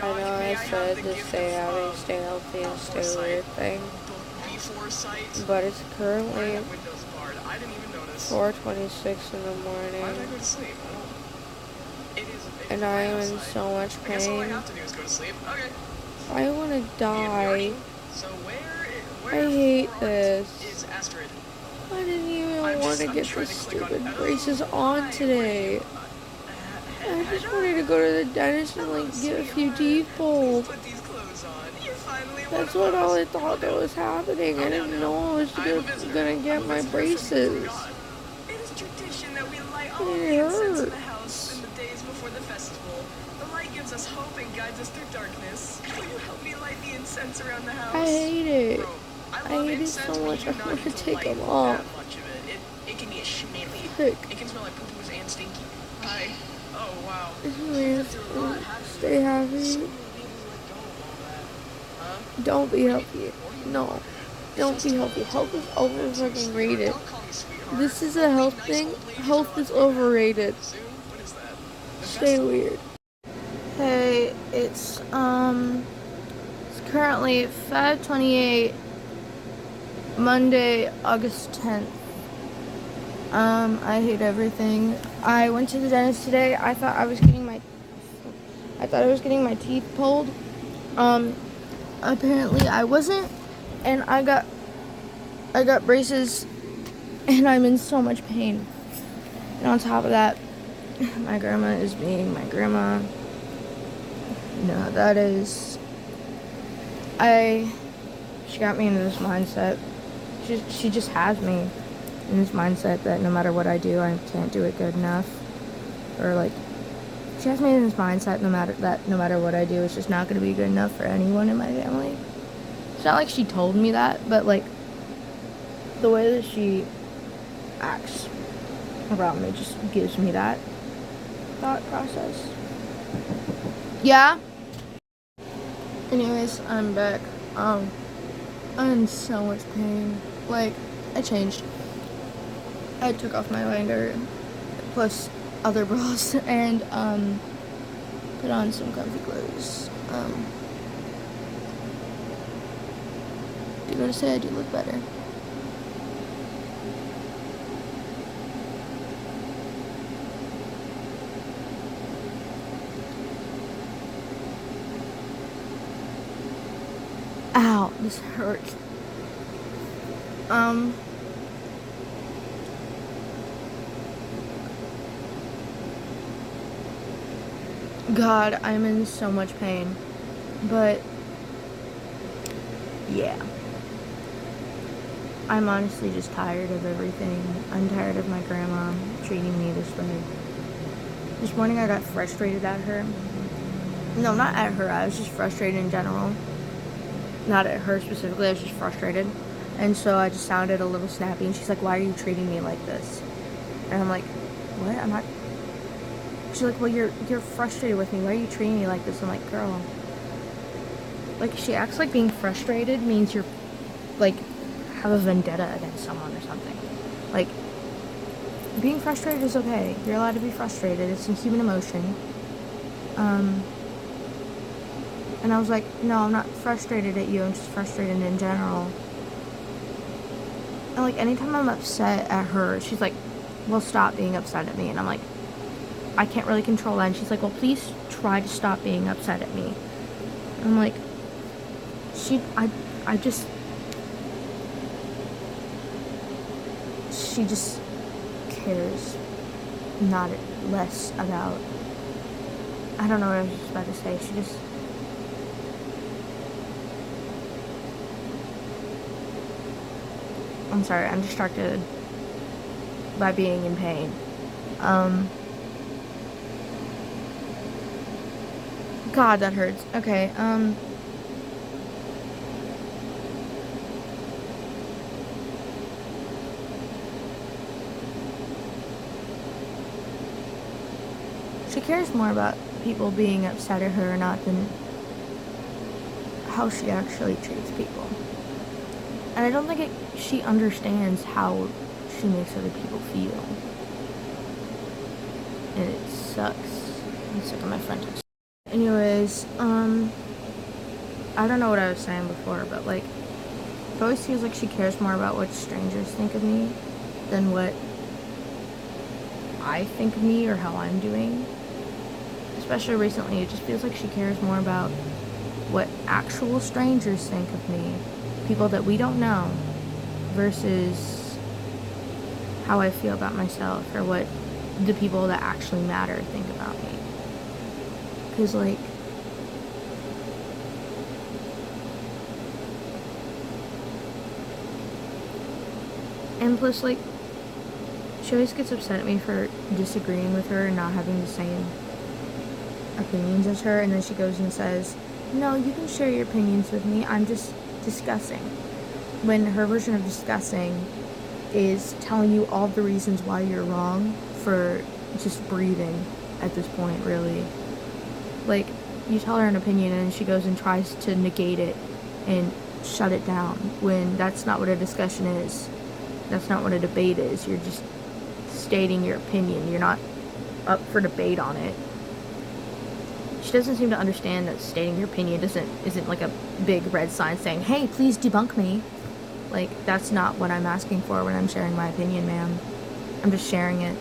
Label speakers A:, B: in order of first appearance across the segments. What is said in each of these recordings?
A: I know I said to stay happy, stay healthy, and stay weird thing, but it's currently 4:26 in the morning, and I am in so much pain. I want to die. I hate this. I didn't even want to get the stupid braces on today. I just wanted to go to the dentist and get a few teeth pulled. That's what all I thought that was happening. I didn't know I was gonna get my braces. It hurts. I hate it. I hate it so much. I want to take them off. Heck.
B: It can smell like poo-poos and stinky. Hi. Oh, wow.
A: Stay happy. Don't be healthy. No. Don't be healthy. Health is overrated. This is a health thing. Health is overrated. Stay weird. Hey, it's currently 5:28, Monday, August 10th. I hate everything. I went to the dentist today. I thought I was getting my teeth pulled. Apparently I wasn't, and I got braces, and I'm in so much pain. And on top of that, my grandma is being my grandma. You know how that is. She got me into this mindset. She just has me in this mindset that no matter what I do, I can't do it good enough. Or she has me in this mindset no matter what I do, it's just not going to be good enough for anyone in my family. It's not like she told me that, but the way that she acts around me just gives me that thought process. Yeah? Anyways, I'm back. I'm in so much pain. I changed. I took off my binder, plus other bras, and put on some comfy clothes. You gotta say I do look better. Ow, this hurts. God, I'm in so much pain. But yeah. I'm honestly just tired of everything. I'm tired of my grandma treating me this way. This morning I got frustrated at her. No, not at her. I was just frustrated in general. Not at her specifically. I was just frustrated. And so I just sounded a little snappy. And she's like, "Why are you treating me like this?" And I'm like, "What? I'm not..." She's like, "Well, you're frustrated with me. Why are you treating me like this?" I'm like, "Girl." She acts like being frustrated means you're, have a vendetta against someone or something. Being frustrated is okay. You're allowed to be frustrated. It's a human emotion. And I was like, "No, I'm not frustrated at you. I'm just frustrated in general." And anytime I'm upset at her, she's like, "Well, stop being upset at me." And I'm like, "I can't really control that." And she's like, "Well, please try to stop being upset at me." And I'm like, she just cares not less about, I don't know what I was just about to say. I'm sorry, I'm distracted by being in pain. God, that hurts. Okay, she cares more about people being upset at her or not than how she actually treats people. And I don't think she understands how she makes other people feel. And it sucks. I'm sick of my friends. Anyways, I don't know what I was saying before, but like, it always feels like she cares more about what strangers think of me than what I think of me or how I'm doing. Especially recently, it just feels like she cares more about what actual strangers think of me, people that we don't know, versus how I feel about myself or what the people that actually matter think about me. Because, like, and plus, like, she always gets upset at me for disagreeing with her and not having the same opinions as her, and then she goes and says, no, you can share your opinions with me, I'm just discussing. When her version of discussing is telling you all the reasons why you're wrong for just breathing at this point, really. Like, you tell her an opinion and she goes and tries to negate it and shut it down, when that's not what a discussion is. That's not what a debate is. You're just stating your opinion. You're not up for debate on it. She doesn't seem to understand that stating your opinion isn't like a big red sign saying, hey, please debunk me. Like, that's not what I'm asking for when I'm sharing my opinion, ma'am. I'm just sharing it.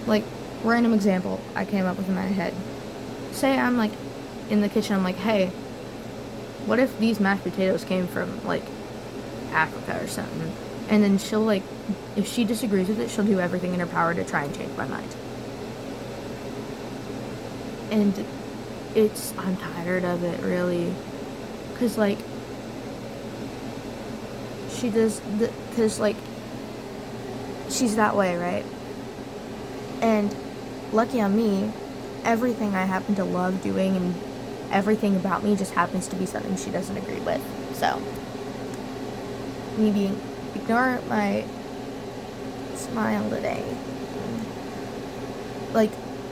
A: Like, random example I came up with in my head. Say I'm, like, in the kitchen, I'm like, hey, what if these mashed potatoes came from, like, Africa or something? And then she'll, like, if she disagrees with it, she'll do everything in her power to try and change my mind. And I'm tired of it, really. Because, like, she does, because, like, she's that way, right? And lucky on me, everything I happen to love doing and everything about me just happens to be something she doesn't agree with. So, ignore my smile today. Like,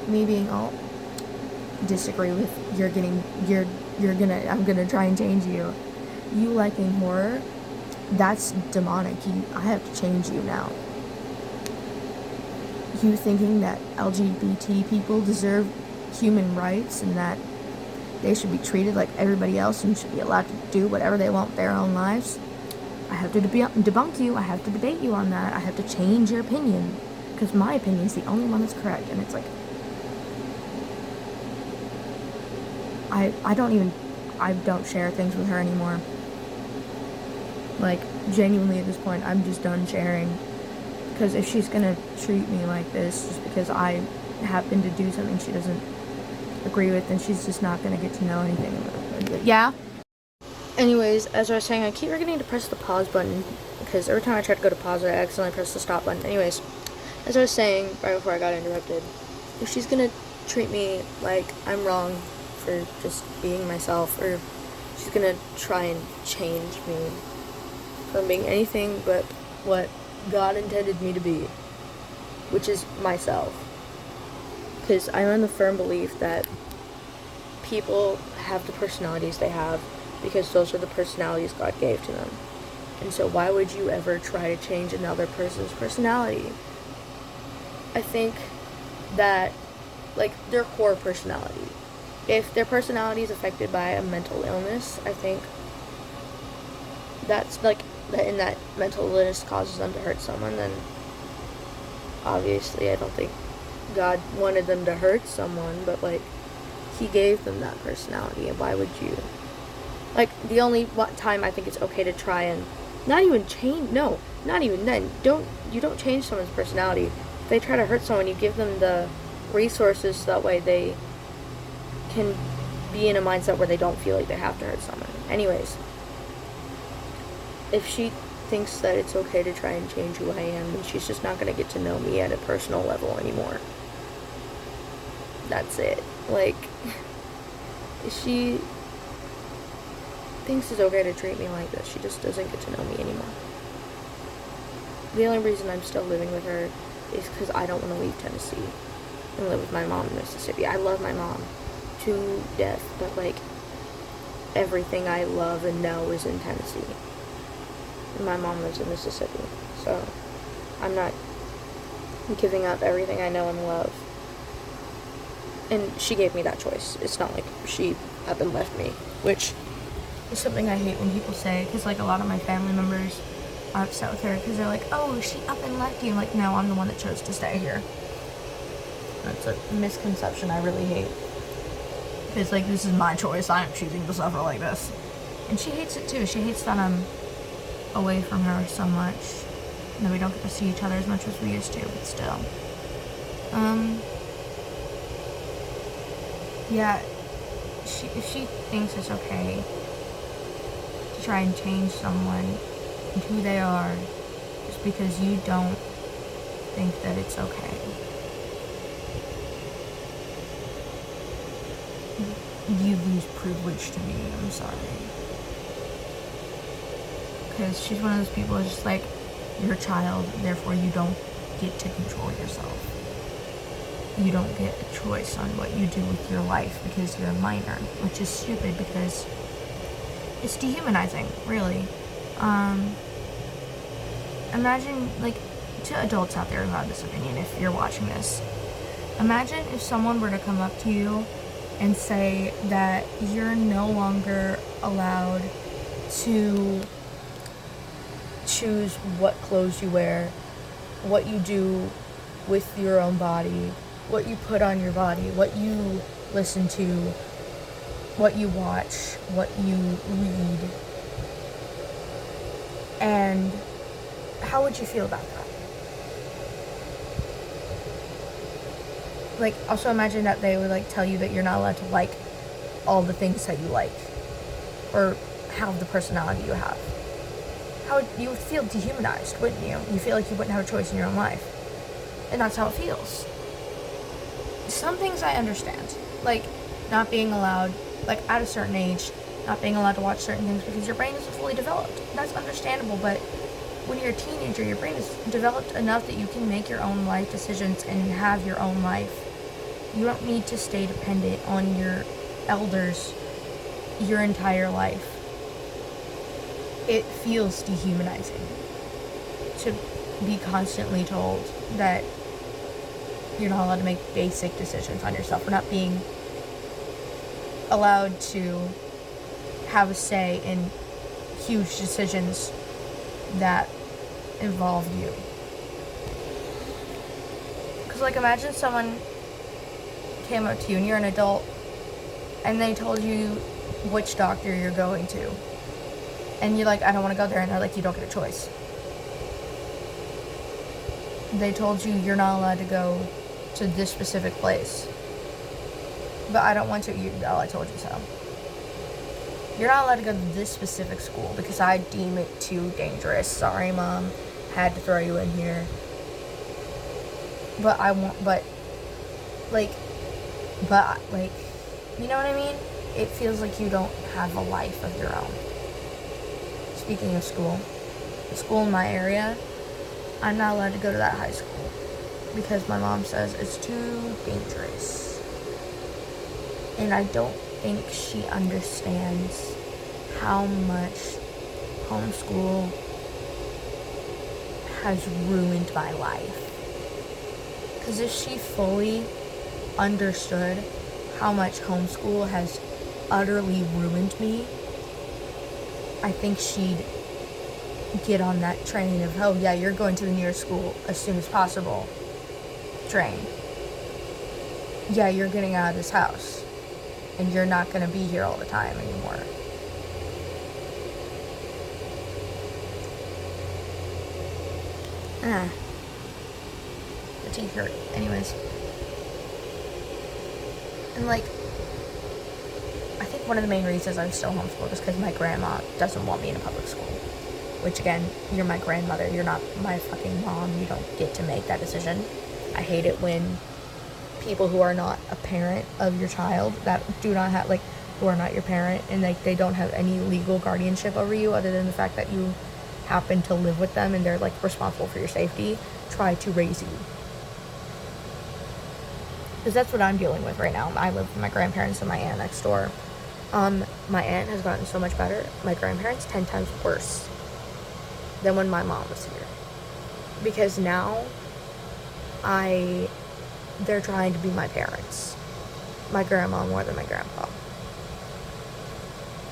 A: me being all disagree with, I'm gonna try and change you. You liking horror, that's demonic. I have to change you now. You thinking that LGBT people deserve human rights and that they should be treated like everybody else and should be allowed to do whatever they want with their own lives, I have to debunk you. I have to debate you on that. I have to change your opinion, because my opinion is the only one that's correct. And it's like, I don't share things with her anymore. Like, genuinely at this point, I'm just done sharing. Because if she's gonna treat me like this just because I happen to do something she doesn't agree with, then she's just not gonna get to know anything about it. Yeah? Anyways, as I was saying, I keep forgetting to press the pause button, because every time I try to go to pause it, I accidentally press the stop button. Anyways, as I was saying, right before I got interrupted, if she's gonna treat me like I'm wrong for just being myself, or she's gonna try and change me from being anything but what God intended me to be, which is myself. Because I'm in the firm belief that people have the personalities they have because those are the personalities God gave to them. And so why would you ever try to change another person's personality? I think that, like, their core personality, if their personality is affected by a mental illness, I think that's, like, and that mental illness causes them to hurt someone, then obviously I don't think God wanted them to hurt someone, but, like, He gave them that personality, and why would you? Like, the only time I think it's okay to try and not even then, you don't change someone's personality. If they try to hurt someone, you give them the resources so that way they can be in a mindset where they don't feel like they have to hurt someone. Anyways, if she thinks that it's okay to try and change who I am, then she's just not going to get to know me at a personal level anymore. That's it. Like, if she thinks it's okay to treat me like this, she just doesn't get to know me anymore. The only reason I'm still living with her is because I don't want to leave Tennessee and live with my mom in Mississippi. I love my mom to death, but, like, everything I love and know is in Tennessee. And my mom lives in Mississippi, so I'm not giving up everything I know and love And she gave me that choice. It's not like she up and left me, which is something I hate when people say, because, like, a lot of my family members are upset with her because they're like, oh, she up and left you. I'm like, no, I'm the one that chose to stay here. That's a misconception I really hate. Because, like, this is my choice. I am choosing to suffer like this. And she hates it, too. She hates that I'm away from her so much. And that we don't get to see each other as much as we used to, but still. Yeah, if she thinks it's okay to try and change someone and who they are, it's because you don't think that it's okay. You lose privilege to me, I'm sorry. Because she's one of those people who's just like, you're a child, therefore you don't get to control yourself. You don't get a choice on what you do with your life because you're a minor, which is stupid because it's dehumanizing, really. Imagine, like, to adults out there who have this opinion, if you're watching this, imagine if someone were to come up to you and say that you're no longer allowed to choose what clothes you wear, what you do with your own body, what you put on your body, what you listen to, what you watch, what you read. And how would you feel about that? Like, also imagine that they would, like, tell you that you're not allowed to like all the things that you like, or have the personality you have. You would feel dehumanized, wouldn't you? You feel like you wouldn't have a choice in your own life. And that's how it feels. Some things I understand, like not being allowed, like at a certain age, not being allowed to watch certain things because your brain isn't fully developed. That's understandable, but when you're a teenager, your brain is developed enough that you can make your own life decisions and have your own life. You don't need to stay dependent on your elders your entire life. It feels dehumanizing to be constantly told that you're not allowed to make basic decisions on yourself. We're not being allowed to have a say in huge decisions that involve you. Because, like, imagine someone came up to you and you're an adult and they told you which doctor you're going to. And you're like, I don't want to go there. And they're like, you don't get a choice. They told you you're not allowed to go to this specific place. But I don't want to. Oh, I told you so. You're not allowed to go to this specific school because I deem it too dangerous. Sorry, Mom. Had to throw you in here. But, you know what I mean? It feels like you don't have a life of your own. Speaking of school, the school in my area, I'm not allowed to go to that high school because my mom says it's too dangerous. And I don't think she understands how much homeschool has ruined my life. Because if she fully understood how much homeschool has utterly ruined me, I think she'd get on that train of, oh yeah, you're going to the nearest school as soon as possible train. Yeah, you're getting out of this house and you're not going to be here all the time anymore. The teeth hurt. Anyways. And, like, I think one of the main reasons I'm still homeschooled is because my grandma doesn't want me in a public school. Which, again, you're my grandmother. You're not my fucking mom. You don't get to make that decision. I hate it when people who are not a parent of your child, that do not have, like, who are not your parent, and, like, they don't have any legal guardianship over you other than the fact that you happen to live with them and they're, like, responsible for your safety, try to raise you. Because that's what I'm dealing with right now. I live with my grandparents and my aunt next door. My aunt has gotten so much better. My grandparents, 10 times worse than when my mom was here. Because now, they're trying to be my parents. my grandma more than my grandpa.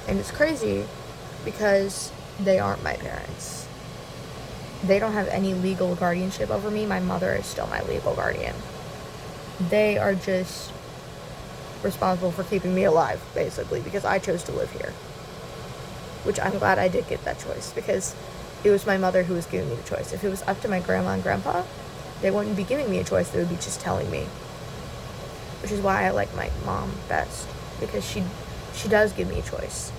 A: And it's crazy because they aren't my parents. They don't have any legal guardianship over me. My mother is still my legal guardian. They are just responsible for keeping me alive, basically, because I chose to live here. Which I'm glad I did get that choice, because it was my mother who was giving me the choice. If it was up to my grandma and grandpa, they wouldn't be giving me a choice. They would be just telling me. Which is why I like my mom best, because she does give me a choice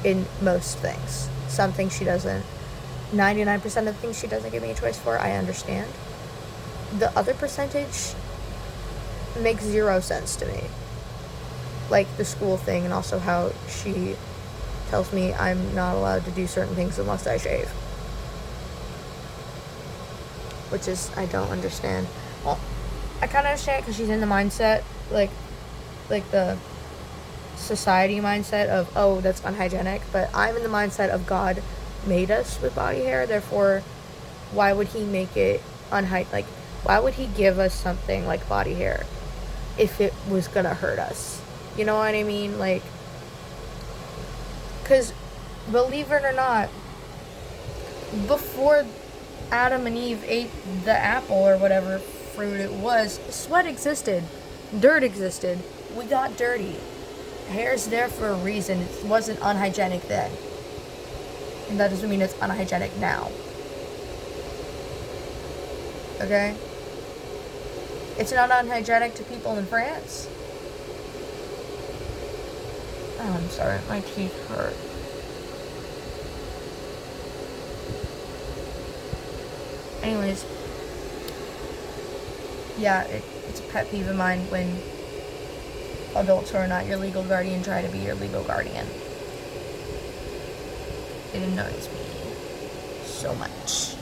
A: in most things. Some things she doesn't. 99% of the things she doesn't give me a choice for, I understand. The other percentage makes zero sense to me. Like the school thing, and also how she tells me I'm not allowed to do certain things unless I shave. Which is, I don't understand. Well, I kind of understand it because she's in the mindset, like the society mindset of, oh, that's unhygienic. But I'm in the mindset of God made us with body hair, therefore, why would he make it unhygienic? Like, why would he give us something like body hair if it was gonna hurt us? You know what I mean? Like, because, believe it or not, before Adam and Eve ate the apple or whatever fruit it was, sweat existed. Dirt existed. We got dirty. Hair's there for a reason. It wasn't unhygienic then. And that doesn't mean it's unhygienic now. Okay? It's not unhygienic to people in France. Oh, I'm sorry. My teeth hurt. Anyways. Yeah, it's a pet peeve of mine when adults who are not your legal guardian try to be your legal guardian. It annoys me so much.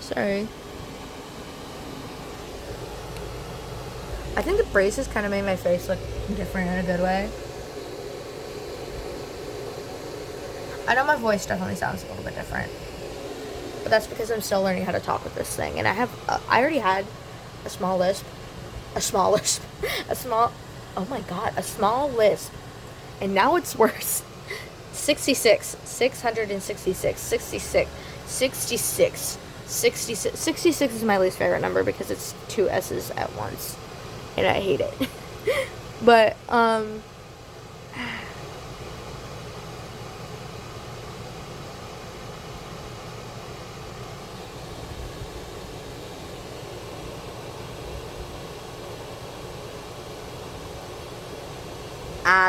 A: Sorry. I think the braces kind of made my face look different in a good way. I know my voice definitely sounds a little bit different. But that's because I'm still learning how to talk with this thing. And I already had a small lisp. Oh my god, a small lisp. And now it's worse. 66 is my least favorite number because it's 2 S's at once. And I hate it. But,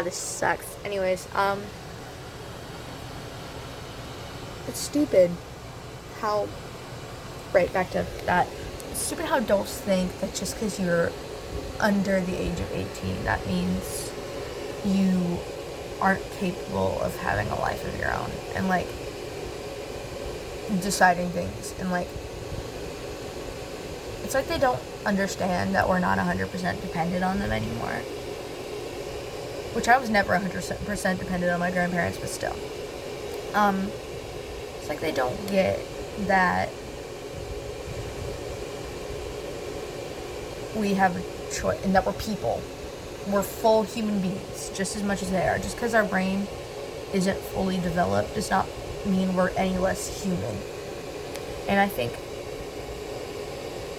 A: this sucks. Anyways, it's stupid how, right, back to that. It's stupid how adults think that just because you're under the age of 18, that means you aren't capable of having a life of your own and, like, deciding things. And, like, it's like they don't understand that we're not 100% dependent on them anymore. Which I was never 100% dependent on my grandparents, but still. It's like they don't get that we have a choice and that we're people. We're full human beings just as much as they are. Just because our brain isn't fully developed does not mean we're any less human. And I think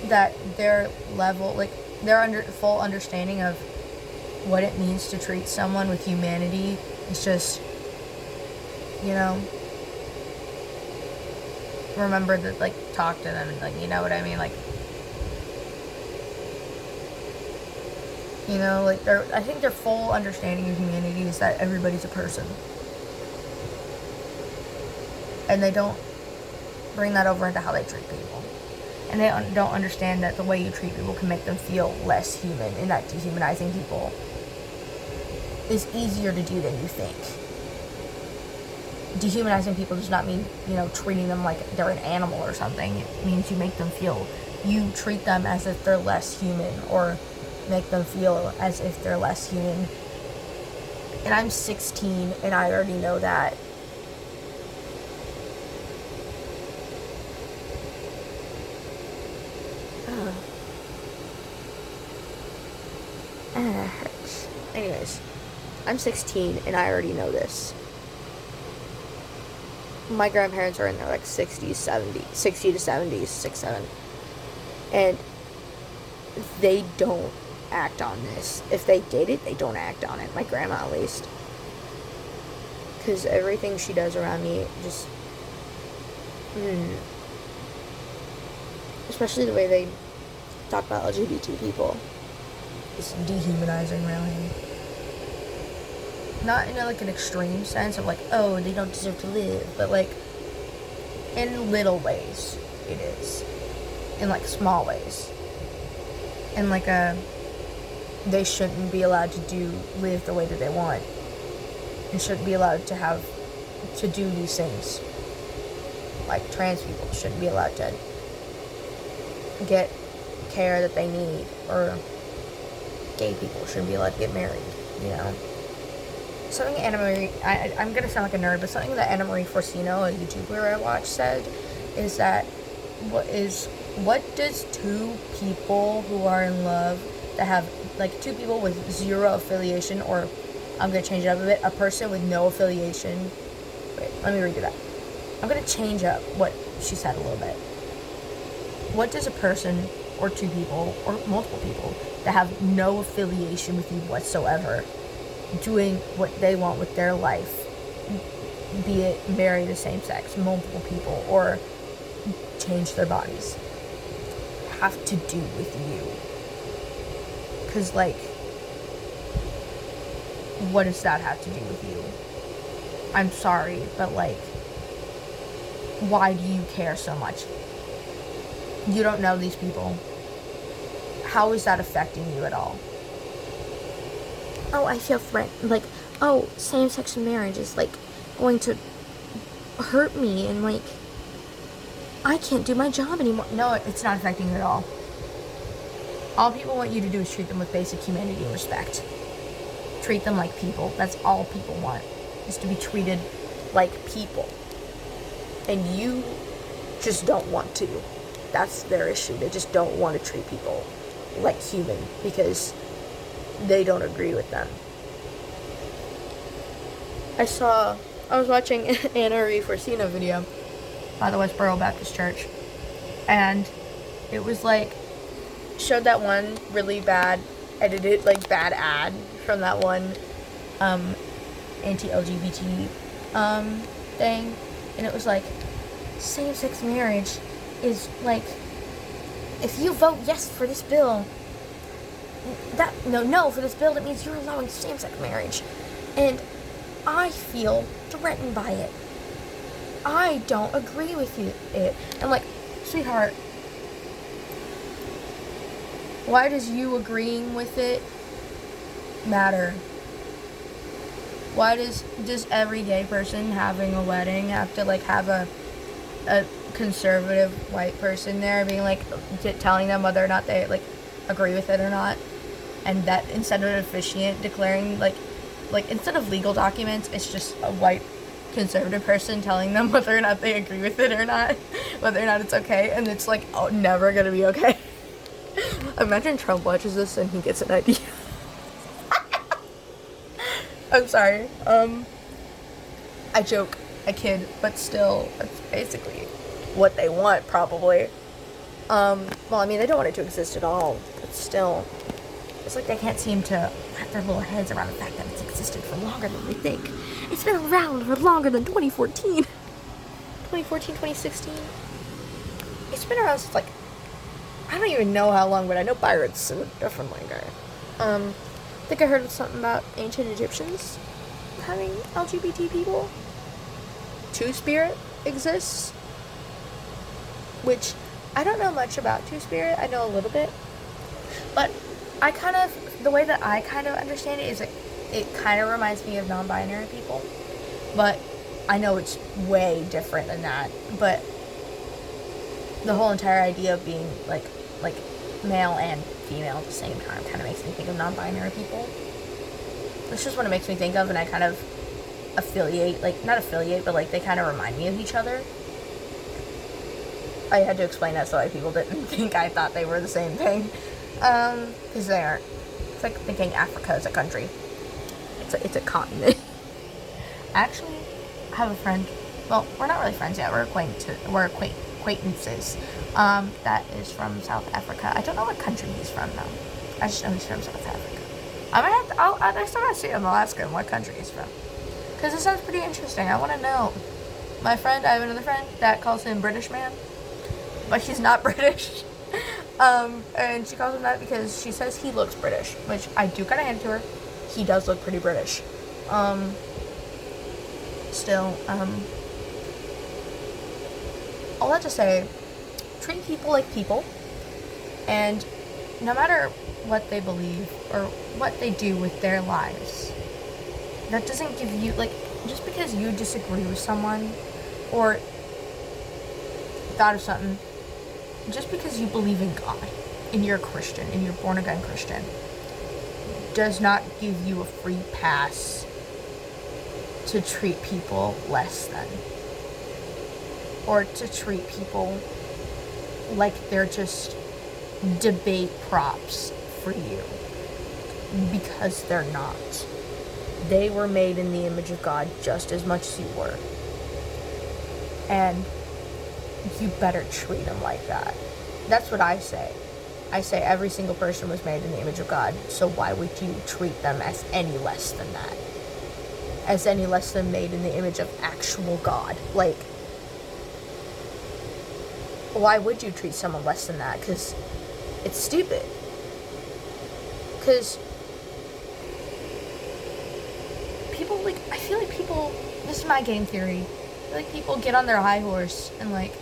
A: that their level, like, their full understanding of what it means to treat someone with humanity is just, you know, remember to, like, talk to them and, like, you know what I mean, like, you know, like, I think their full understanding of humanity is that everybody's a person, and they don't bring that over into how they treat people, and they don't understand that the way you treat people can make them feel less human, and that dehumanizing people is easier to do than you think. Dehumanizing people does not mean, you know, treating them like they're an animal or something. It means you make them feel, you treat them as if they're less human, or make them feel as if they're less human. And I'm 16 and I already know that. Anyways, I'm 16 and I already know this. My grandparents are in their like 60s, 70s, 60 to 70s, 6, 7. And they don't act on this. If they did it, they don't act on it. My grandma, at least. Because everything she does around me just... Especially the way they talk about LGBT people. It's dehumanizing, really. Not in like an extreme sense of like, oh, they don't deserve to live, but like in little ways it is. In like small ways. In like they shouldn't be allowed to live the way that they want. And shouldn't be allowed to do these things. Like trans people shouldn't be allowed to get care that they need, or gay people shouldn't be allowed to get married, you know. Something Anna Marie, I'm gonna sound like a nerd, but something that Anna Marie Forcino, a YouTuber I watch, said is that what does two people who are in love that have like two people with zero affiliation, or I'm gonna change it up a bit, a person with no affiliation. Wait, let me redo that. I'm gonna change up what she said a little bit. What does a person or two people or multiple people that have no affiliation with you whatsoever doing what they want with their life, be it marry the same sex, multiple people, or change their bodies, have to do with you? Because, like, what does that have to do with you? I'm sorry, but, like, why do you care so much? You don't know these people. How is that affecting you at all? Oh, I feel threatened. Like, oh, same-sex marriage is, like, going to hurt me, and, like, I can't do my job anymore. No, it's not affecting you at all. All people want you to do is treat them with basic humanity and respect. Treat them like people. That's all people want, is to be treated like people. And you just don't want to. That's their issue. They just don't want to treat people like human because they don't agree with them. I was watching Anna Marie Forcino video by the Westboro Baptist Church, and it was like, showed that one really bad, edited, like, bad ad from that one anti-LGBT thing, and it was like, same-sex marriage is like, if you vote yes for this bill, no for this bill, that means you're allowing same-sex marriage. And I feel threatened by it. I don't agree with it. I'm like, sweetheart, why does you agreeing with it matter? Why does every gay person having a wedding have to, like, have a conservative white person there being like, telling them whether or not they, like, agree with it or not? And that instead of an officiant declaring, like instead of legal documents, it's just a white conservative person telling them whether or not they agree with it or not, whether or not it's okay, and it's like, oh, never gonna be okay. Imagine Trump watches this and he gets an idea. I'm sorry. I joke, I kid, but still, that's basically what they want, probably. Well, I mean, they don't want it to exist at all, but still, it's like they can't seem to wrap their little heads around the fact that it's existed for longer than they think. It's been around for longer than 2014. 2016. It's been around since, like, I don't even know how long, but I know pirates are definitely gay. I think I heard something about ancient Egyptians having LGBT people. Two-Spirit exists, which I don't know much about Two-Spirit. I know a little bit, but the way that I kind of understand it is it kind of reminds me of non-binary people, but I know it's way different than that. But the whole entire idea of being like male and female at the same time kind of makes me think of non-binary people. That's just what it makes me think of, and I kind of not affiliate, but like they kind of remind me of each other. I had to explain that so that people didn't think I thought they were the same thing, because they aren't. like thinking Africa is a country. It's a continent. Actually, I have a friend. Well, we're not really friends yet. We're acquaintances. That is from South Africa. I don't know what country he's from though. I just know he's from South Africa. I still gotta see him. I'll ask him what country he's from. Because it sounds pretty interesting. I want to know. I have another friend that calls him British man. But he's not British. And she calls him that because she says he looks British. Which I do kind of hand to her. He does look pretty British. Still, all that to say, treat people like people. And no matter what they believe or what they do with their lives, that doesn't give you, like, just because you disagree with someone or thought of something, just because you believe in God and you're a Christian and you're born again Christian, does not give you a free pass to treat people less than, or to treat people like they're just debate props for you, because they're not. They were made in the image of God just as much as you were, and you better treat them like that. That's what I say. I say every single person was made in the image of God, so why would you treat them as any less than that? As any less than made in the image of actual God. Like, why would you treat someone less than that? Because it's stupid. Because people, like, I feel like people, this is my game theory, I feel like people get on their high horse and, like,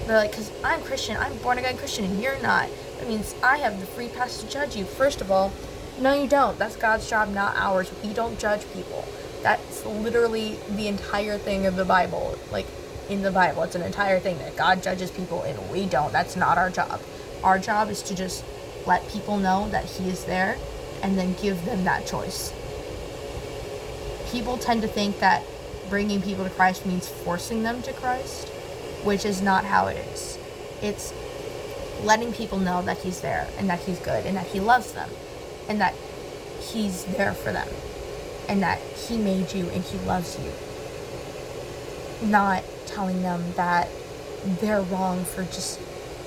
A: they're like, because I'm Christian, I'm born again Christian, and you're not. That means I have the free pass to judge you. First of all, no, you don't. That's God's job, not ours. We don't judge people. That's literally the entire thing of the Bible. Like, in the Bible, it's an entire thing that God judges people and we don't. That's not our job. Our job is to just let people know that He is there and then give them that choice. People tend to think that bringing people to Christ means forcing them to Christ, which is not how it is. It's letting people know that He's there and that He's good and that He loves them and that He's there for them and that He made you and He loves you. Not telling them that they're wrong for just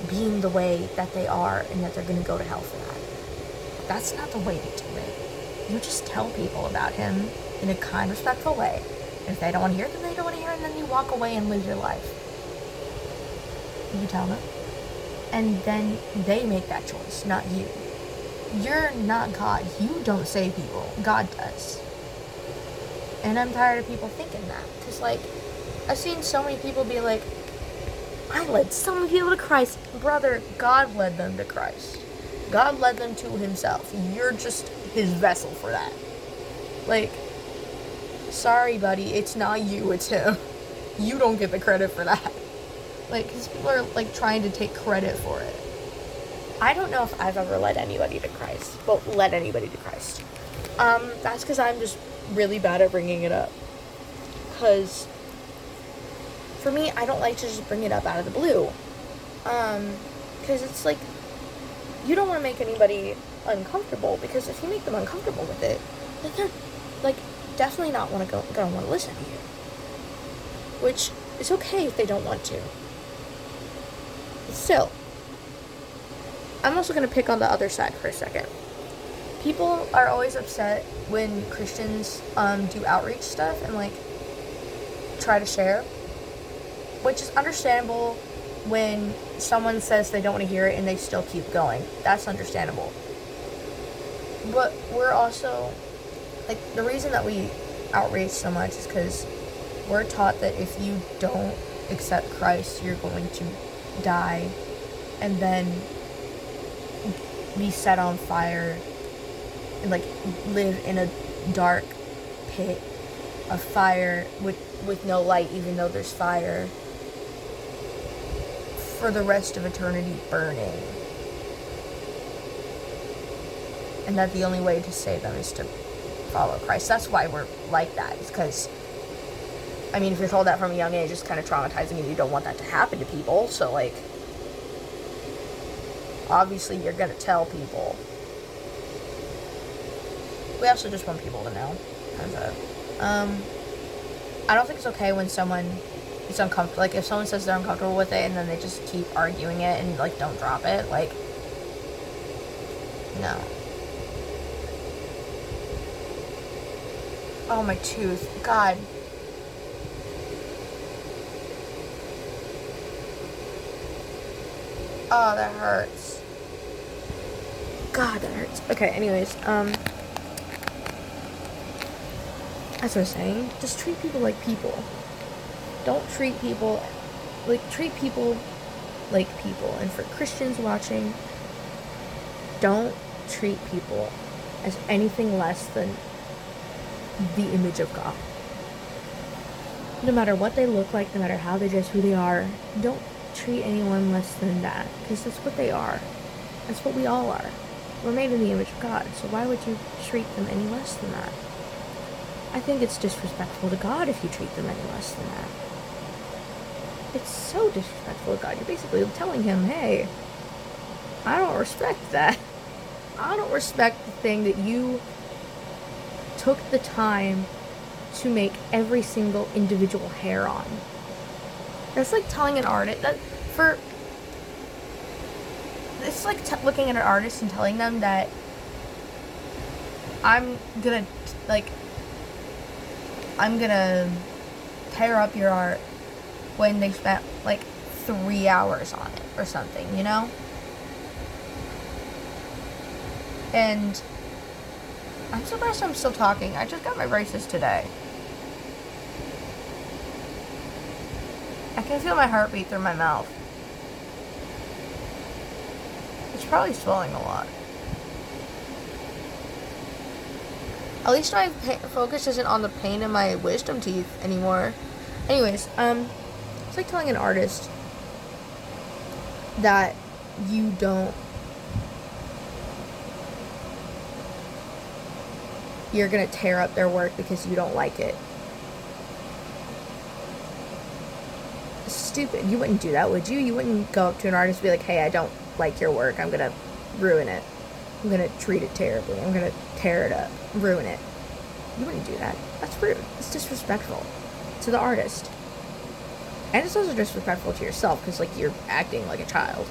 A: being the way that they are and that they're going to go to hell for that. That's not the way to do it. You just tell people about Him in a kind, respectful way. If they don't want to hear it, then they don't want to hear it, and then you walk away and live your life. You tell them. And then they make that choice, not you. You're not God. You don't save people. God does. And I'm tired of people thinking that. Because, like, I've seen so many people be like, I led so many people to Christ. Brother, God led them to Christ. God led them to Himself. You're just His vessel for that. Like, sorry, buddy, it's not you, it's Him. You don't get the credit for that. Like, because people are, like, trying to take credit for it. I don't know if I've ever led anybody to Christ. Well, led anybody to Christ. That's because I'm just really bad at bringing it up. Because, for me, I don't like to just bring it up out of the blue. Because it's like, you don't want to make anybody uncomfortable, because if you make them uncomfortable with it, then they're, like, definitely not gonna want to listen to you. Which is okay if they don't want to. But still, I'm also gonna pick on the other side for a second. People are always upset when Christians do outreach stuff and, like, try to share, which is understandable when someone says they don't want to hear it and they still keep going. That's understandable. But we're also, like, the reason that we outreach so much is because we're taught that if you don't accept Christ, you're going to die and then be set on fire and, like, live in a dark pit of fire with no light, even though there's fire, for the rest of eternity, burning. And that the only way to save them is to follow Christ. That's why we're like that. It's because, I mean, if you're told that from a young age, it's kind of traumatizing and you don't want that to happen to people. So, like, obviously you're going to tell people. we also just want people to know. Kind of. I don't think it's okay when someone is uncomfortable. Like, if someone says they're uncomfortable with it and then they just keep arguing it and, like, don't drop it. Like, no. Oh, my tooth. God. Oh, that hurts. God, that hurts. Okay, anyways, as I was saying, just treat people like people. Don't treat people, treat people like people. And for Christians watching, don't treat people as anything less than the image of God. No matter what they look like, no matter how they dress, who they are, don't treat anyone less than that, because that's what they are. That's what we all are. We're made in the image of God, so why would you treat them any less than that? I think it's disrespectful to God if you treat them any less than that. It's so disrespectful to God. You're basically telling him, hey, I don't respect that. I don't respect the thing that you took the time to make every single individual hair on. That's like telling an artist it's like looking at an artist and telling them that I'm gonna tear up your art when they spent like 3 hours on it or something, you know? And I'm surprised I'm still talking. I just got my braces today. I can feel my heartbeat through my mouth. It's probably swelling a lot. At least my focus isn't on the pain in my wisdom teeth anymore. Anyways, it's like telling an artist that you're gonna tear up their work because you don't like it. Stupid. You wouldn't do that, would you? You wouldn't go up to an artist and be like, hey, I don't like your work. I'm gonna ruin it. I'm gonna treat it terribly. I'm gonna tear it up. Ruin it. You wouldn't do that. That's rude. It's disrespectful to the artist. And it's also disrespectful to yourself because, like, you're acting like a child.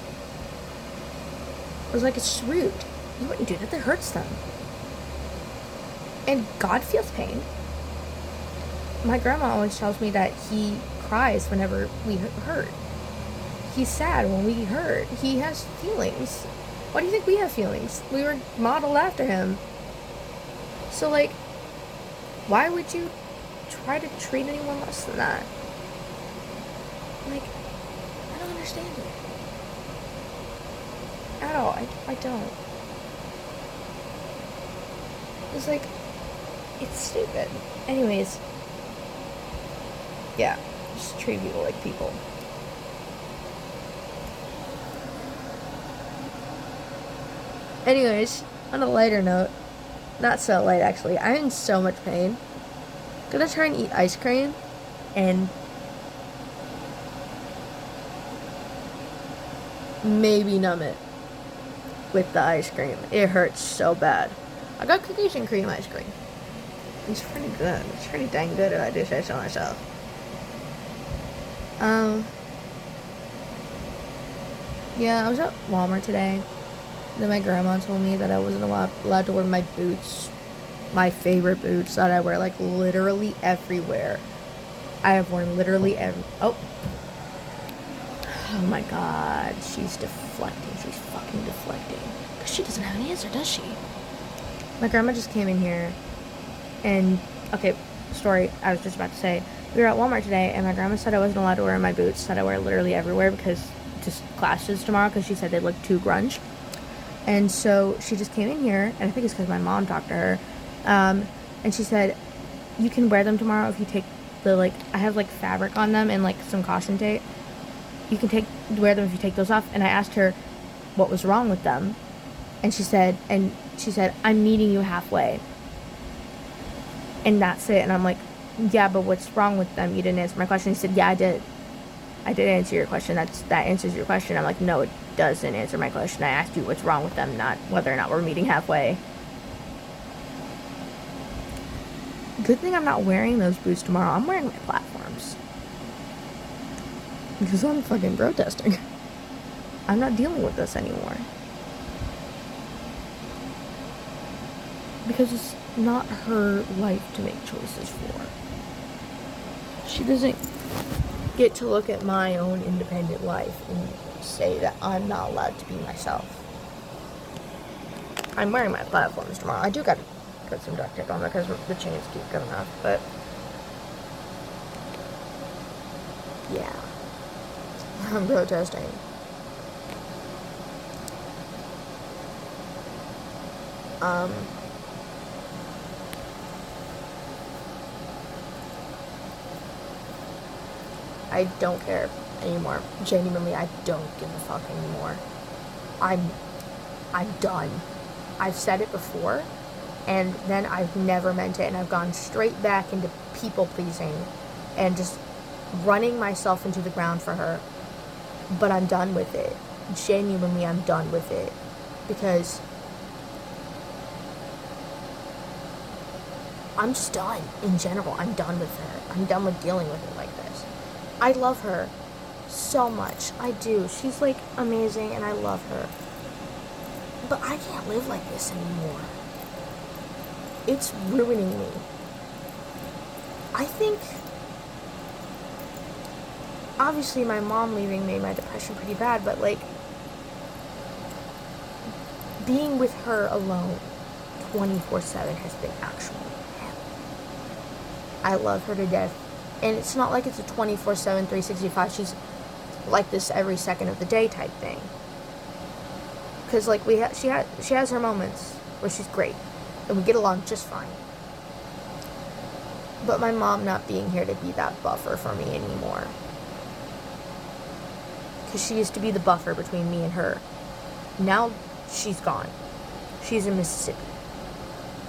A: It's rude. You wouldn't do that. That hurts them. And God feels pain. My grandma always tells me that he cries whenever we hurt. He's sad when we hurt. He has feelings. Why do you think we have feelings? We were modeled after him. So, like, why would you try to treat anyone less than that? Like, I don't understand it. At all. I don't. It's like, it's stupid. Anyways, yeah, just treat people like people. Anyways, on a lighter note, not so light actually, I'm in so much pain. I'm gonna try and eat ice cream and maybe numb it with the ice cream. It hurts so bad. I got cookies and cream ice cream. It's pretty good. It's pretty dang good if I do say so myself. Yeah, I was at Walmart today. Then my grandma told me that I wasn't allowed to wear my boots. My favorite boots that I wear, like, literally everywhere. I have worn literally Oh my god. She's deflecting. She's fucking deflecting. Because she doesn't have an answer, does she? My grandma just came in here and, okay, story I was just about to say. We were at Walmart today and my grandma said I wasn't allowed to wear my boots that I wear literally everywhere because just classes tomorrow because she said they look too grunge. And so she just came in here, and I think it's because my mom talked to her, and she said, you can wear them tomorrow if you take the, like, I have, like, fabric on them and, like, some caution tape. You can wear them if you take those off. And I asked her what was wrong with them. And she said, I'm meeting you halfway. And that's it. And I'm like, yeah, but what's wrong with them? You didn't answer my question. He said, yeah, I did. I did answer your question. That answers your question. I'm like, no, it doesn't answer my question. I asked you what's wrong with them, not whether or not we're meeting halfway. Good thing I'm not wearing those boots tomorrow. I'm wearing my platforms. Because I'm fucking protesting. I'm not dealing with this anymore. Because it's not her life to make choices for. She doesn't get to look at my own independent life and say that I'm not allowed to be myself. I'm wearing my platforms tomorrow. I do gotta put some duct tape on there because the chains keep coming off, but yeah. I'm protesting. I don't care anymore. Genuinely, I don't give a fuck anymore. I'm done. I've said it before, and then I've never meant it, and I've gone straight back into people pleasing and just running myself into the ground for her. But I'm done with it. Genuinely, I'm done with it. Because I'm just done. In general, I'm done with her. I'm done with dealing with it like this. I love her so much. I do. She's, like, amazing, and I love her. But I can't live like this anymore. It's ruining me. I think, obviously, my mom leaving made my depression pretty bad, but, like, being with her alone 24/7 has been actual hell. I love her to death. And it's not like it's a 24/7, 365. She's like this every second of the day type thing. Because, like, she has her moments where she's great. And we get along just fine. But my mom not being here to be that buffer for me anymore. Because she used to be the buffer between me and her. Now she's gone. She's in Mississippi.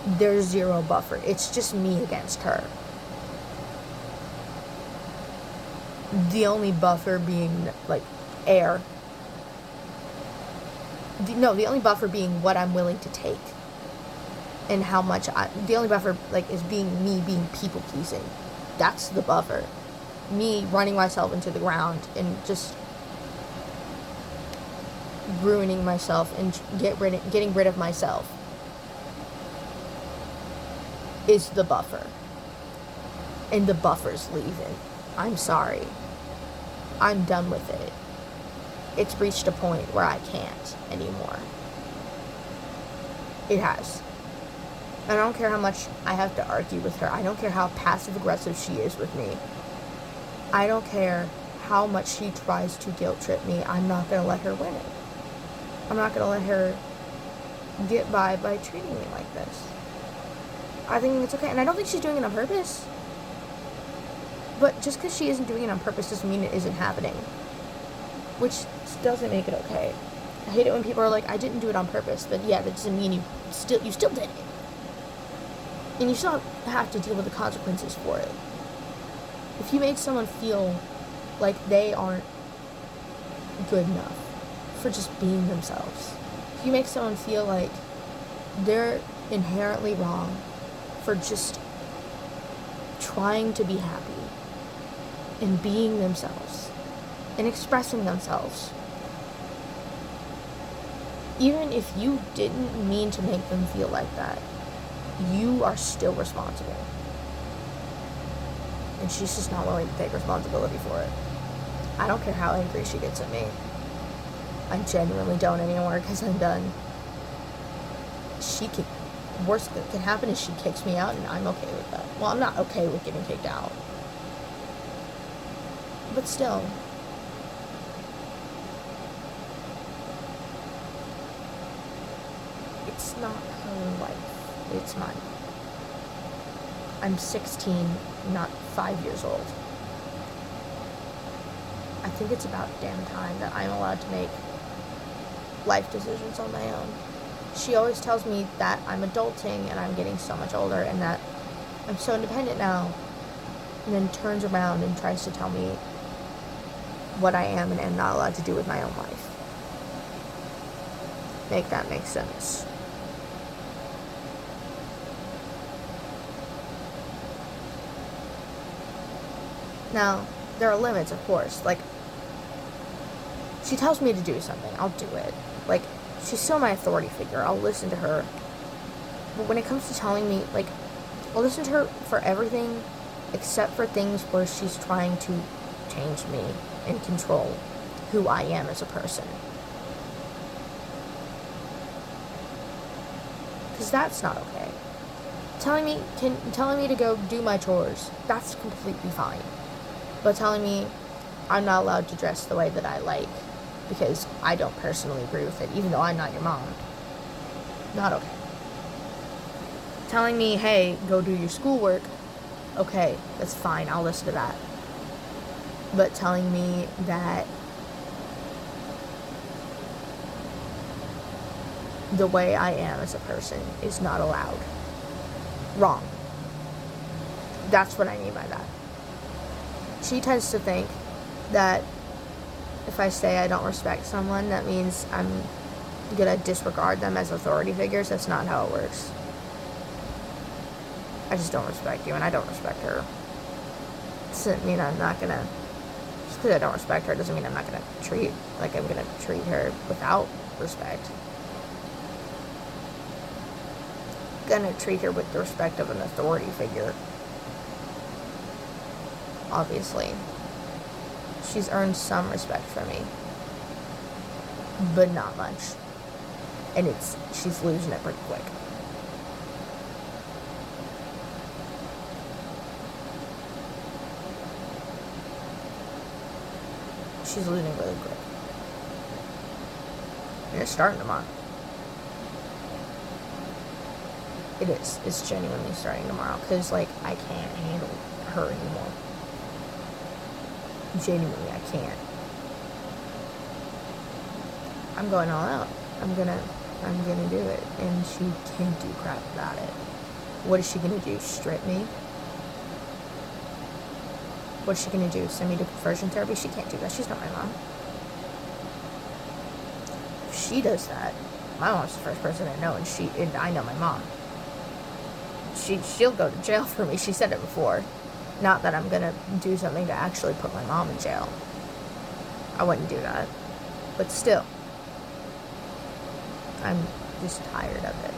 A: There's zero buffer. It's just me against her. The only buffer being, like, air. The only buffer being what I'm willing to take. And how much the only buffer, like, is me being people-pleasing. That's the buffer. Me running myself into the ground and just ruining myself and getting rid of myself is the buffer. And the buffer's leaving. I'm sorry. I'm done with it. It's reached a point where I can't anymore. It has. And I don't care how much I have to argue with her. I don't care how passive-aggressive she is with me. I don't care how much she tries to guilt-trip me. I'm not going to let her win it. I'm not going to let her get by treating me like this. I think it's okay. And I don't think she's doing it on purpose. But just because she isn't doing it on purpose doesn't mean it isn't happening. Which doesn't make it okay. I hate it when people are like, I didn't do it on purpose. But yeah, that doesn't mean you still did it. And you still have to deal with the consequences for it. If you made someone feel like they aren't good enough for just being themselves, if you make someone feel like they're inherently wrong for just trying to be happy and being themselves and expressing themselves, even if you didn't mean to make them feel like that, you are still responsible. And she's just not willing to take responsibility for it. I don't care how angry she gets at me. I genuinely don't anymore because I'm done. Worst that can happen is she kicks me out and I'm okay with that. Well, I'm not okay with getting kicked out. But still. It's not her life. It's mine. I'm 16, not 5 years old. I think it's about damn time that I'm allowed to make life decisions on my own. She always tells me that I'm adulting and I'm getting so much older and that I'm so independent now. And then turns around and tries to tell me what I am and am not allowed to do with my own life. Make that make sense. Now, there are limits, of course. Like, she tells me to do something, I'll do it. Like, she's still my authority figure, I'll listen to her. But when it comes to telling me, like, I'll listen to her for everything except for things where she's trying to change me and control who I am as a person. Because that's not okay. Telling me to go do my chores, that's completely fine. But telling me I'm not allowed to dress the way that I like because I don't personally agree with it, even though I'm not your mom, not okay. Telling me, hey, go do your schoolwork, okay, that's fine, I'll listen to that. But telling me that the way I am as a person is not allowed. Wrong. That's what I mean by that. She tends to think that if I say I don't respect someone, that means I'm gonna disregard them as authority figures. That's not how it works. I just don't respect you, and I don't respect her. Doesn't mean I'm not gonna... Just because I don't respect her doesn't mean I'm not gonna I'm gonna treat her without respect. Gonna treat her with the respect of an authority figure. Obviously. She's earned some respect from me. But not much. And she's losing it pretty quick. She's losing really quick. And it's starting tomorrow. It is. It's genuinely starting tomorrow. Because, like, I can't handle her anymore. Genuinely, I can't. I'm going all out. I'm gonna do it. And she can't do crap about it. What is she gonna do? Strip me? What's she gonna do? Send me to conversion therapy? She can't do that. She's not my mom. If she does that, my mom's the first person I know, and I know my mom. She'll go to jail for me. She said it before. Not that I'm gonna do something to actually put my mom in jail. I wouldn't do that. But still. I'm just tired of it.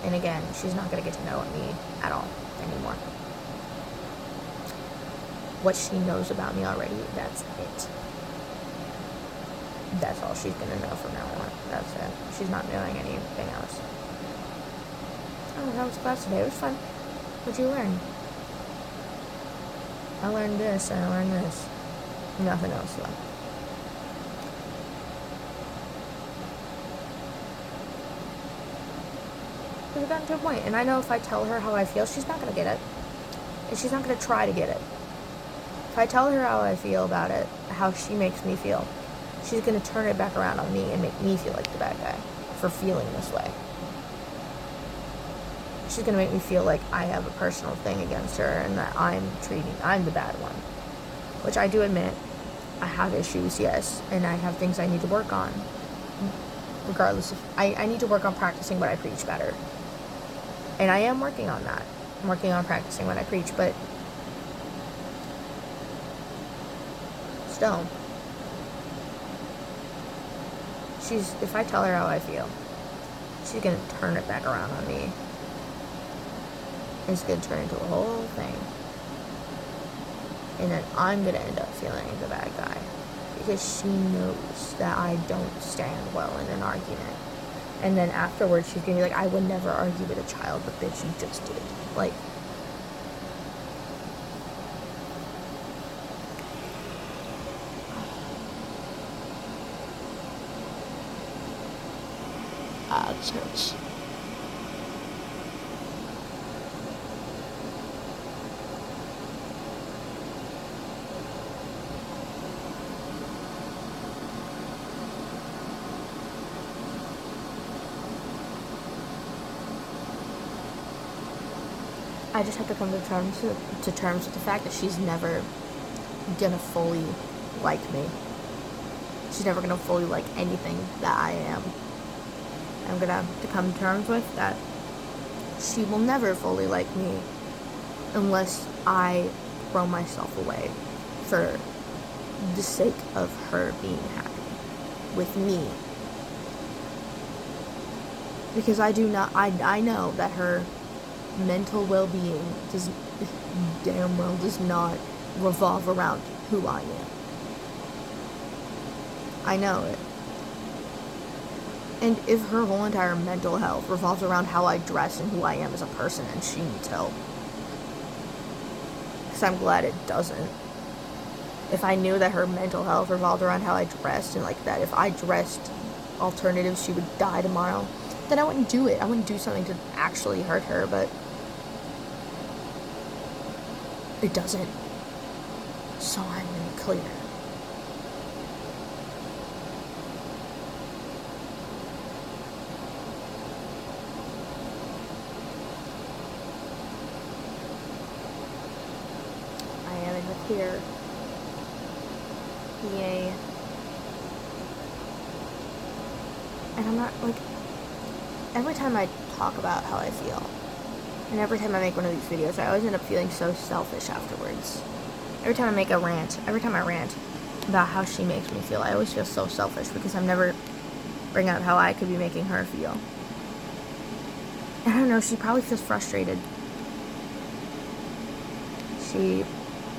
A: And again, she's not gonna get to know me at all anymore. What she knows about me already, that's it. That's all she's gonna know from now on. That's it. She's not knowing anything else. Oh, how was class today? It was fun. What'd you learn? I learned this and I learned this. Nothing else though. We've gotten to a point, and I know if I tell her how I feel, she's not gonna get it. And she's not gonna try to get it. If I tell her how I feel about it, how she makes me feel, she's gonna turn it back around on me and make me feel like the bad guy for feeling this way. She's gonna make me feel like I have a personal thing against her and that I'm the bad one. Which I do admit, I have issues, yes, and I have things I need to work on. Regardless of, I need to work on practicing what I preach better. And I am working on that. I'm working on practicing what I preach, but still, if I tell her how I feel, she's gonna turn it back around on me. It's gonna turn into a whole thing. And then I'm gonna end up feeling the bad guy. Because she knows that I don't stand well in an argument. And then afterwards she's gonna be like, I would never argue with a child, but bitch, you just did. Like, church. I just have to come to terms with the fact that she's never gonna fully like me. She's never gonna fully like anything that I am. I'm gonna have to come to terms with that. She will never fully like me unless I throw myself away for the sake of her being happy with me. Because I know that her mental well-being damn well does not revolve around who I am. I know it. And if her whole entire mental health revolves around how I dress and who I am as a person, then she needs help. Because I'm glad it doesn't. If I knew that her mental health revolved around how I dressed, and like that if I dressed alternative she would die tomorrow, then I wouldn't do it. I wouldn't do something to actually hurt her, but it doesn't. So I'm in the clear. I am in the clear. Yay. And I'm not, like, every time I talk about how I feel, and every time I make one of these videos, I always end up feeling so selfish afterwards. Every time I rant about how she makes me feel, I always feel so selfish because I'm never bringing out how I could be making her feel. And I don't know, she probably feels frustrated. She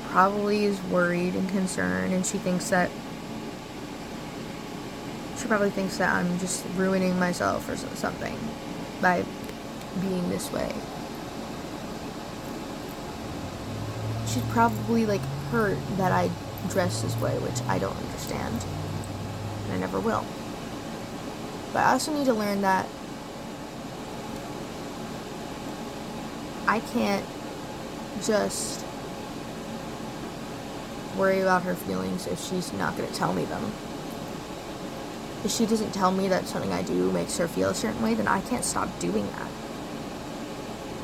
A: probably is worried and concerned, and she probably thinks that I'm just ruining myself or something by being this way. She's probably, like, hurt that I dress this way, which I don't understand. And I never will. But I also need to learn that I can't just worry about her feelings if she's not going to tell me them. If she doesn't tell me that something I do makes her feel a certain way, then I can't stop doing that.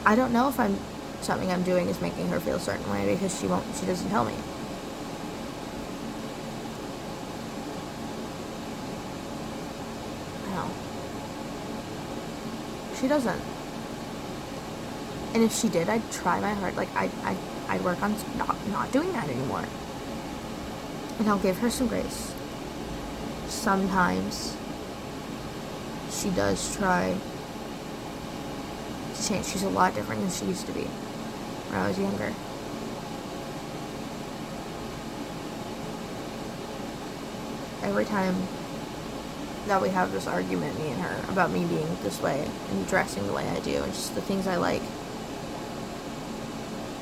A: I don't know if something I'm doing is making her feel a certain way because she doesn't tell me. I know. She doesn't. And if she did, I'd try my hard, like, I'd work on not doing that anymore. And I'll give her some grace. Sometimes she does try to change. She's a lot different than she used to be when I was younger. Every time that we have this argument, me and her, about me being this way and dressing the way I do and just the things I like,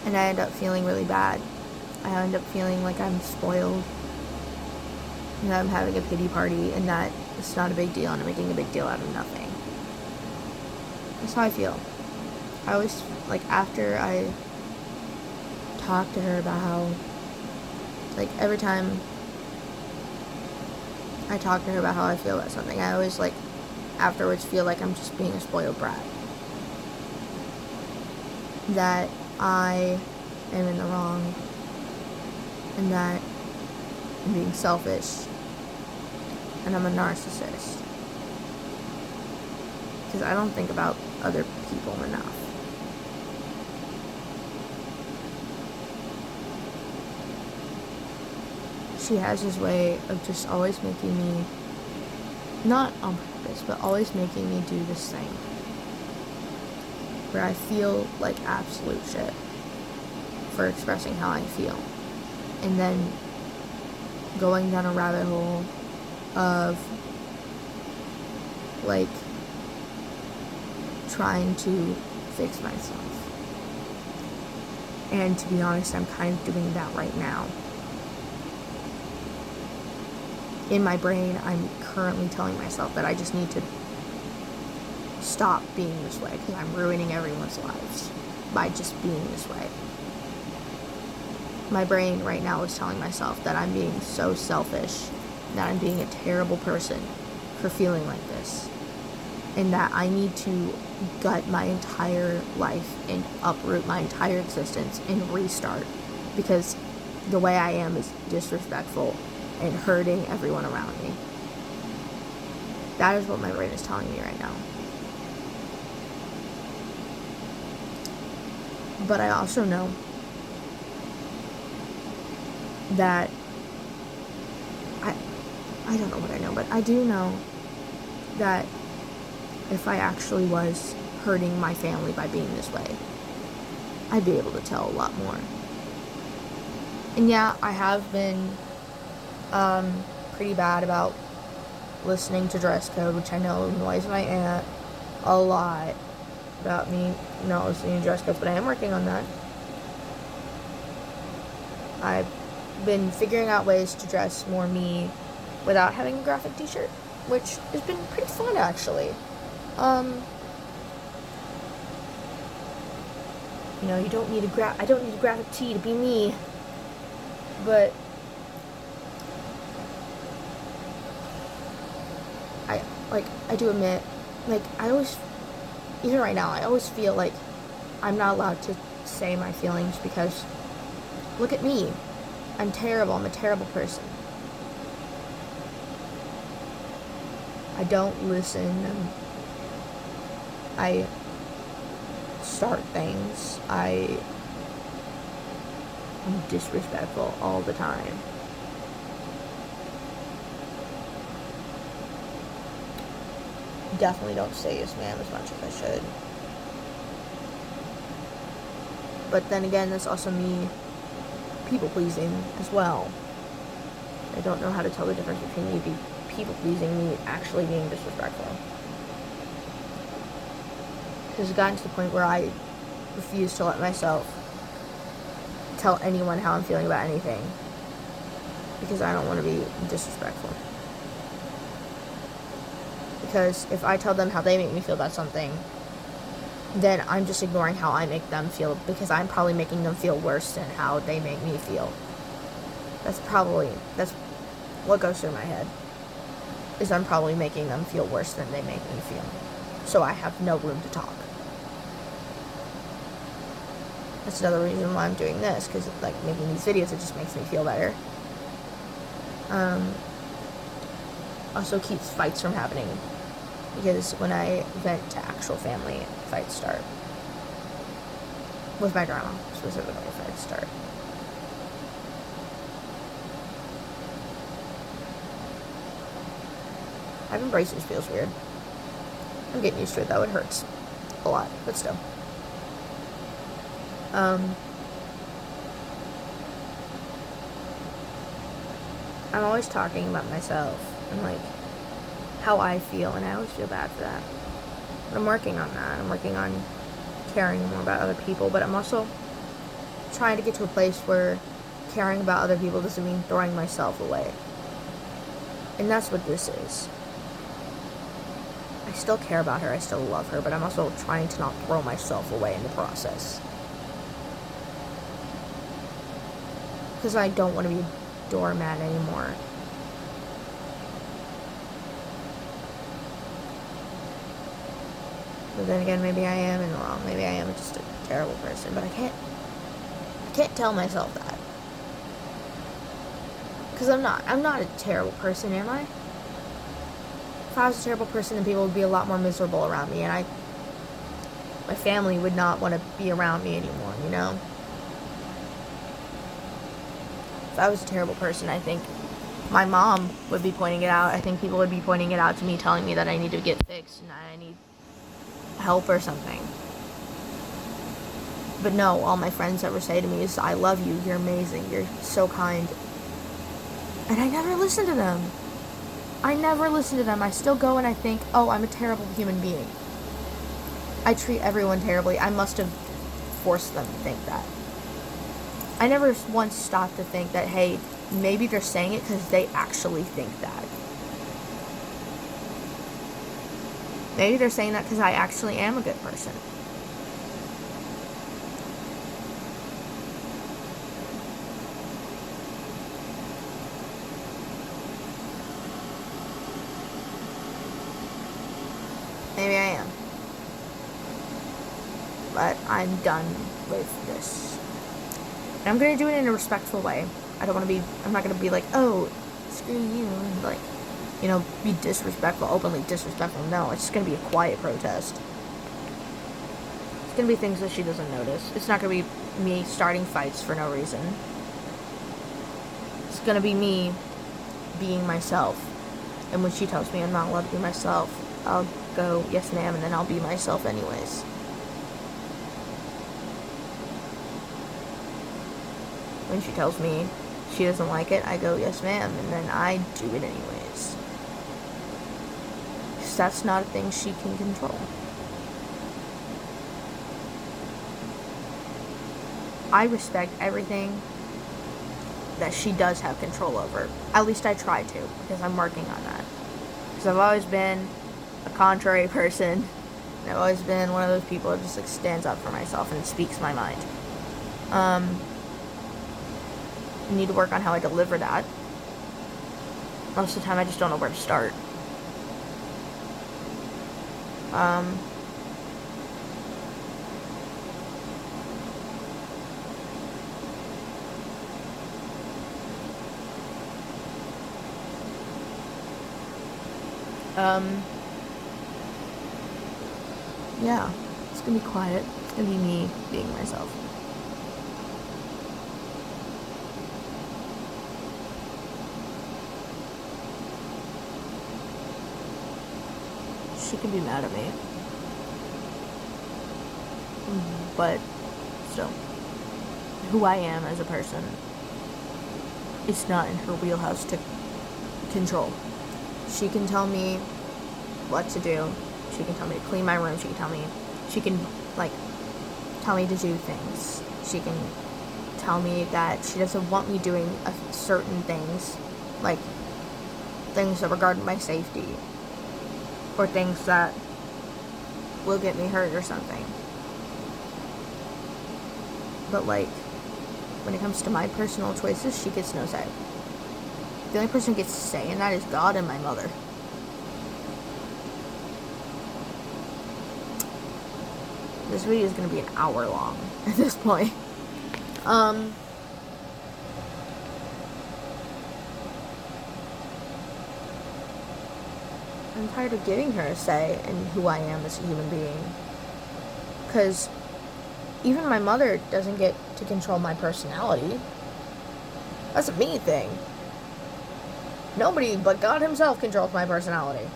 A: and I end up feeling really bad. I end up feeling like I'm spoiled, and that I'm having a pity party, and that it's not a big deal, and I'm making a big deal out of nothing. That's how I feel. I always, like, after I talk to her about how, like, every time I talk to her about how I feel about something, I always, like, afterwards feel like I'm just being a spoiled brat. That I am in the wrong, and that I'm being selfish, and I'm a narcissist. Because I don't think about other people enough. She has this way of just always making me, not on purpose, but always making me do this thing where I feel like absolute shit for expressing how I feel. And then going down a rabbit hole of, like, trying to fix myself. And to be honest, I'm kind of doing that right now. In my brain, I'm currently telling myself that I just need to stop being this way because I'm ruining everyone's lives by just being this way. My brain right now is telling myself that I'm being so selfish, that I'm being a terrible person for feeling like this, and that I need to gut my entire life and uproot my entire existence and restart because the way I am is disrespectful and hurting everyone around me. That is what my brain is telling me right now. But I also know that I don't know what I know, but I do know that if I actually was hurting my family by being this way, I'd be able to tell a lot more. And yeah, I have been pretty bad about listening to dress code, which I know annoys my aunt a lot about me not listening to dress codes, but I am working on that. I've been figuring out ways to dress more me without having a graphic t-shirt, which has been pretty fun, actually. You don't need I don't need a graphic tee to be me, but I do admit, even right now, I always feel like I'm not allowed to say my feelings because, look at me, I'm terrible, I'm a terrible person. I don't listen, I start things, I'm disrespectful all the time. Definitely don't say yes ma'am as much as I should. But then again, that's also me people pleasing as well. I don't know how to tell the difference between me people pleasing and me actually being disrespectful. Because it's gotten to the point where I refuse to let myself tell anyone how I'm feeling about anything, because I don't want to be disrespectful. Because if I tell them how they make me feel about something, then I'm just ignoring how I make them feel, because I'm probably making them feel worse than how they make me feel. That's what goes through my head, is I'm probably making them feel worse than they make me feel. So I have no room to talk. That's another reason why I'm doing this, because making these videos, it just makes me feel better. Also keeps fights from happening, because when I vent to actual family, fights start. With my grandma, specifically, fights start. Having braces feels weird. I'm getting used to it, though. It hurts a lot, but still. I'm always talking about myself and how I feel, and I always feel bad for that. But I'm working on that. I'm working on caring more about other people, but I'm also trying to get to a place where caring about other people doesn't mean throwing myself away. And that's what this is. I still care about her, I still love her, but I'm also trying to not throw myself away in the process. Because I don't want to be a doormat anymore. But then again, maybe I am in the wrong. Maybe I am just a terrible person, but I can't tell myself that. Because I'm not a terrible person, am I? If I was a terrible person, then people would be a lot more miserable around me, and my family would not want to be around me anymore, you know? If I was a terrible person, I think my mom would be pointing it out. I think people would be pointing it out to me, telling me that I need to get fixed and that I need help or something. But no, all my friends ever say to me is, I love you, you're amazing, you're so kind. And I never listen to them. I still go and I think, oh, I'm a terrible human being. I treat everyone terribly. I must have forced them to think that. I never once stopped to think that, hey, maybe they're saying it because they actually think that. Maybe they're saying that because I actually am a good person. Maybe I am. But I'm done with this. And I'm going to do it in a respectful way. I'm not going to be like, oh, screw you, and be disrespectful, openly disrespectful. No, it's just going to be a quiet protest. It's gonna be things that she doesn't notice. It's not gonna be me starting fights for no reason. It's gonna be me being myself. And when she tells me I'm not allowed to be myself, I'll go, yes ma'am, and then I'll be myself anyways. When she tells me she doesn't like it, I go, yes ma'am, and then I do it anyways. Because that's not a thing she can control. I respect everything that she does have control over. At least I try to, because I'm working on that. Because I've always been a contrary person, and I've always been one of those people that just like stands up for myself and speaks my mind. I need to work on how I deliver that. Most of the time I just don't know where to start. Yeah, it's gonna be quiet. It's gonna be me being myself. She can be mad at me. But still, who I am as a person, it's not in her wheelhouse to control. She can tell me what to do. She can tell me to clean my room. She can tell me to do things. She can tell me that she doesn't want me doing certain things, like things that regard my safety, or things that will get me hurt or something. But like, when it comes to my personal choices, she gets no say. The only person who gets to say in that is God and my mother. This video is going to be an hour long at this point. I'm tired of giving her a say in who I am as a human being. Because even my mother doesn't get to control my personality. That's a me thing. Nobody but God himself controls my personality.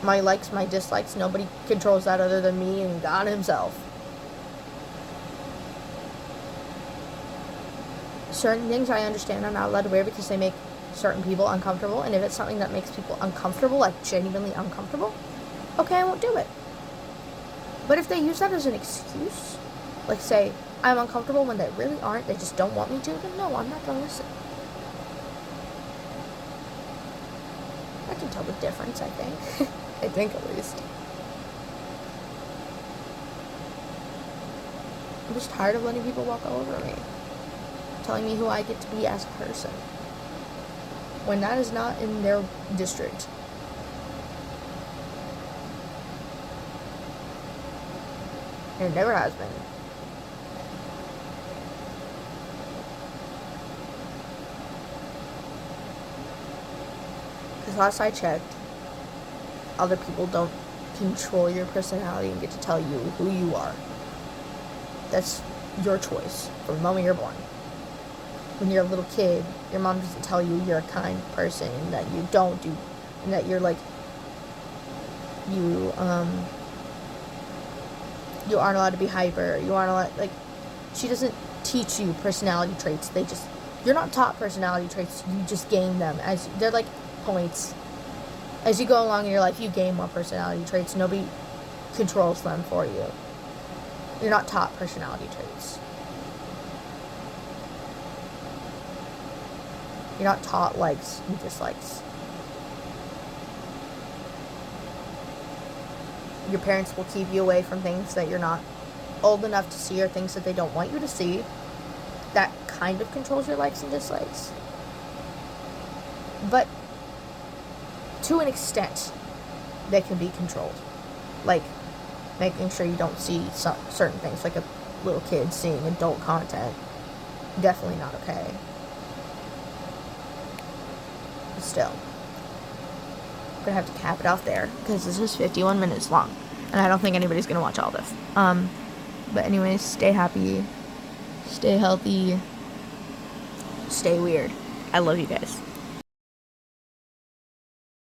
A: My likes, my dislikes, nobody controls that other than me and God himself. Certain things I understand I'm not allowed to wear because they make certain people uncomfortable, and if it's something that makes people uncomfortable, like genuinely uncomfortable, okay, I won't do it. But if they use that as an excuse, like say, I'm uncomfortable when they really aren't, they just don't want me to, then no, I'm not gonna listen. I can tell the difference, I think. I think at least. I'm just tired of letting people walk all over me, telling me who I get to be as a person, when that is not in their district. And it never has been. Because last I checked, other people don't control your personality and get to tell you who you are. That's your choice from the moment you're born. When you're a little kid, your mom doesn't tell you you're a kind person and that you don't do, and that you're like, you aren't allowed to be hyper, you aren't allowed, like, she doesn't teach you personality traits. You're not taught personality traits, you just gain them. They're like points. As you go along in your life, you gain more personality traits. Nobody controls them for you. You're not taught personality traits. You're not taught likes and dislikes. Your parents will keep you away from things that you're not old enough to see, or things that they don't want you to see. That kind of controls your likes and dislikes. But to an extent, they can be controlled. Like making sure you don't see certain things, like a little kid seeing adult content. Definitely not okay. But still, gonna have to cap it off there because this is 51 minutes long, and I don't think anybody's gonna watch all this. But anyways, stay happy, stay healthy, stay weird. I love you guys.